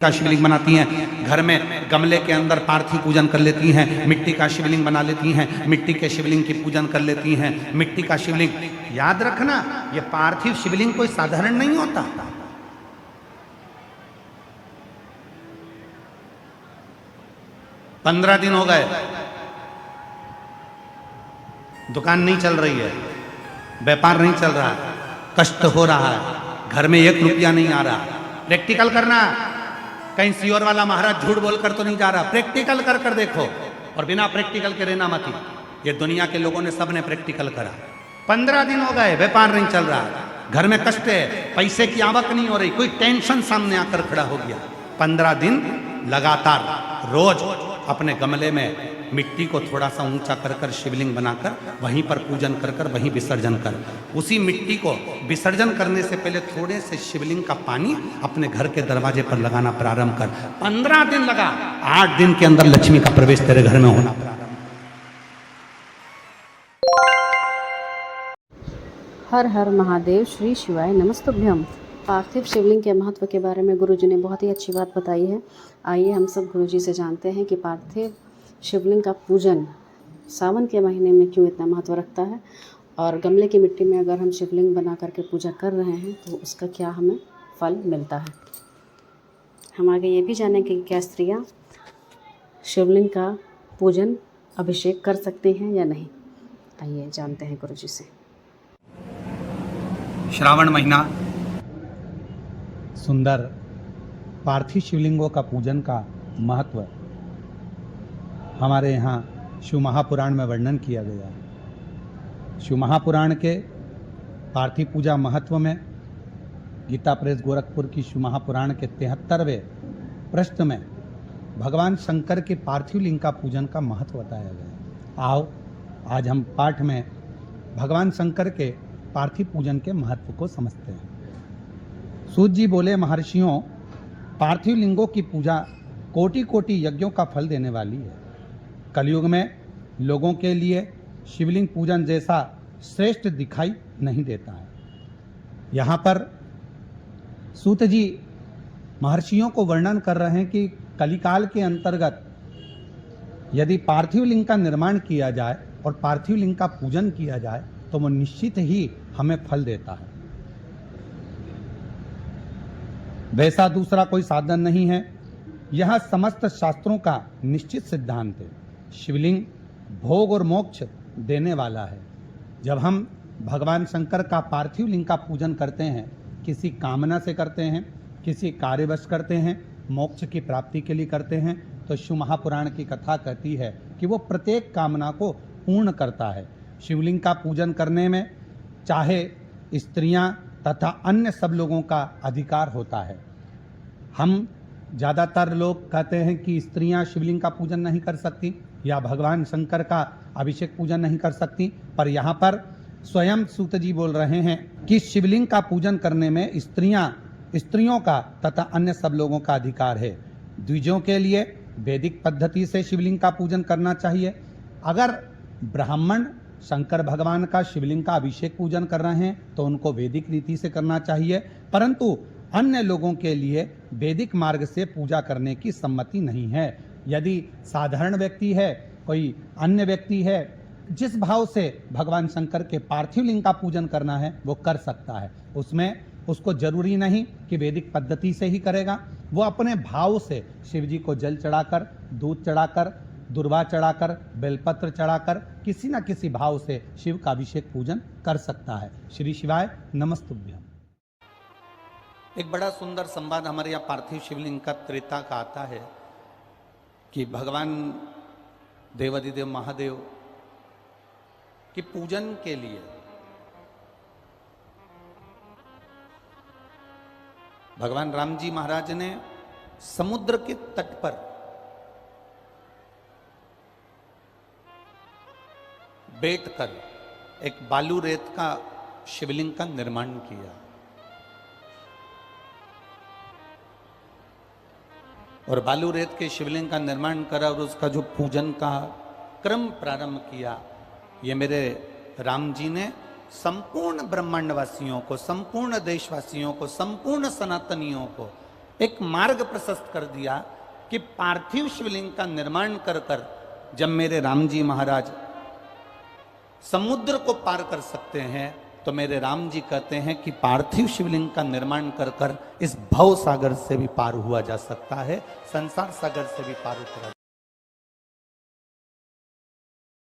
का शिवलिंग बनाती हैं, घर में गमले के अंदर पार्थिव पूजन कर लेती हैं, मिट्टी का शिवलिंग बना लेती हैं, मिट्टी के शिवलिंग की पूजन कर लेती हैं। मिट्टी का शिवलिंग याद रखना, ये पार्थिव शिवलिंग कोई साधारण नहीं होता। पंद्रह दिन हो गए, दुकान नहीं चल रही है, व्यापार नहीं चल रहा, कष्ट हो रहा है, घर में 1 रुपया नहीं आ रहा। प्रैक्टिकल करना, कहीं सीओर वाला महाराज झूठ बोलकर तो नहीं जा रहा, प्रैक्टिकल कर कर देखो। और बिना प्रैक्टिकल के रहना मत। ये दुनिया के लोगों ने सबने प्रैक्टिकल करा। 15 दिन हो गए, व्यापार नहीं चल रहा, घर में कष्ट है, पैसे की आवक नहीं हो रही, कोई टेंशन सामने आकर खड़ा हो गया। 15 दिन लगातार रोज अपने गमले में मिट्टी को थोड़ा सा ऊंचा कर कर शिवलिंग बनाकर वहीं पर पूजन कर कर वहीं विसर्जन कर। उसी मिट्टी को विसर्जन करने से पहले थोड़े से शिवलिंग का पानी अपने घर के दरवाजे पर लगाना प्रारंभ कर। 15 दिन लगा, 8 दिन के अंदर लक्ष्मी का प्रवेश तेरे घर में होना प्रारंभ। हर हर महादेव, श्री शिवाय नमस्तुभ्यम। पार्थिव शिवलिंग के महत्व के बारे में गुरुजी ने बहुत ही अच्छी बात बताई है। आइए हम सब गुरुजी से जानते हैं कि पार्थिव शिवलिंग का पूजन सावन के महीने में क्यों इतना महत्व रखता है, और गमले की मिट्टी में अगर हम शिवलिंग बना करके पूजा कर रहे हैं तो उसका क्या हमें फल मिलता है। हम आगे ये भी जानेंगे कि क्या स्त्रियाँ शिवलिंग का पूजन अभिषेक कर सकती हैं या नहीं। आइए जानते हैं गुरुजी से। श्रावण महीना, सुंदर पार्थिव शिवलिंगों का पूजन का महत्व हमारे यहाँ शिव महापुराण में वर्णन किया गया है। शिव महापुराण के पार्थिव पूजा महत्व में गीता प्रेस गोरखपुर की शिव महापुराण के 73वें प्रश्न में भगवान शंकर के पार्थिव लिंग का पूजन का महत्व बताया गया है। आओ आज हम पाठ में भगवान शंकर के पार्थिव पूजन के महत्व को समझते हैं। सूत जी बोले, महर्षियों, पार्थिव लिंगों की पूजा कोटि कोटि यज्ञों का फल देने वाली है। कलयुग में लोगों के लिए शिवलिंग पूजन जैसा श्रेष्ठ दिखाई नहीं देता है। यहाँ पर सूत जी महर्षियों को वर्णन कर रहे हैं कि कलिकाल के अंतर्गत यदि पार्थिव लिंग का निर्माण किया जाए और पार्थिव लिंग का पूजन किया जाए तो वो निश्चित ही हमें फल देता है। वैसा दूसरा कोई साधन नहीं है। यह समस्त शास्त्रों का निश्चित सिद्धांत है। शिवलिंग भोग और मोक्ष देने वाला है। जब हम भगवान शंकर का पार्थिव लिंग का पूजन करते हैं, किसी कामना से करते हैं, किसी कार्यवश करते हैं, मोक्ष की प्राप्ति के लिए करते हैं, तो शिव महापुराण की कथा कहती है कि वो प्रत्येक कामना को पूर्ण करता है। शिवलिंग का पूजन करने में चाहे स्त्रियां तथा अन्य सब लोगों का अधिकार होता है। हम ज़्यादातर लोग कहते हैं कि स्त्रियां शिवलिंग का पूजन नहीं कर सकती या भगवान शंकर का अभिषेक पूजन नहीं कर सकती, पर यहाँ पर स्वयं सूत जी बोल रहे हैं कि शिवलिंग का पूजन करने में स्त्रियों का तथा अन्य सब लोगों का अधिकार है। द्विजों के लिए वैदिक पद्धति से शिवलिंग का पूजन करना चाहिए। अगर ब्राह्मण शंकर भगवान का शिवलिंग का अभिषेक पूजन कर रहे हैं तो उनको वैदिक रीति से करना चाहिए, परंतु अन्य लोगों के लिए वैदिक मार्ग से पूजा करने की सम्मति नहीं है। यदि साधारण व्यक्ति है, कोई अन्य व्यक्ति है, जिस भाव से भगवान शंकर के पार्थिव लिंग का पूजन करना है वो कर सकता है। उसमें उसको जरूरी नहीं कि वैदिक पद्धति से ही करेगा, वो अपने भाव से शिव जी को जल चढ़ाकर, दूध चढ़ाकर, दुर्वा चढ़ाकर, बेलपत्र चढ़ाकर किसी न किसी भाव से शिव का अभिषेक पूजन कर सकता है। श्री शिवाय नमस्तुभ्यम। एक बड़ा सुंदर संवाद हमारे यहाँ पार्थिव शिवलिंग का त्रेता का आता है कि भगवान देवादिदेव महादेव के पूजन के लिए भगवान राम जी महाराज ने समुद्र के तट पर बैठकर एक बालू रेत का शिवलिंग का निर्माण किया और बालू रेत के शिवलिंग का निर्माण करा और उसका जो पूजन का क्रम प्रारंभ किया। ये मेरे राम जी ने संपूर्ण ब्रह्मांडवासियों को, संपूर्ण देशवासियों को, संपूर्ण सनातनियों को एक मार्ग प्रशस्त कर दिया कि पार्थिव शिवलिंग का निर्माण कर कर जब मेरे राम जी महाराज समुद्र को पार कर सकते हैं, तो मेरे राम जी कहते हैं कि पार्थिव शिवलिंग का निर्माण कर कर इस भव सागर से भी पार हुआ जा सकता है, संसार सागर से भी पार उतरा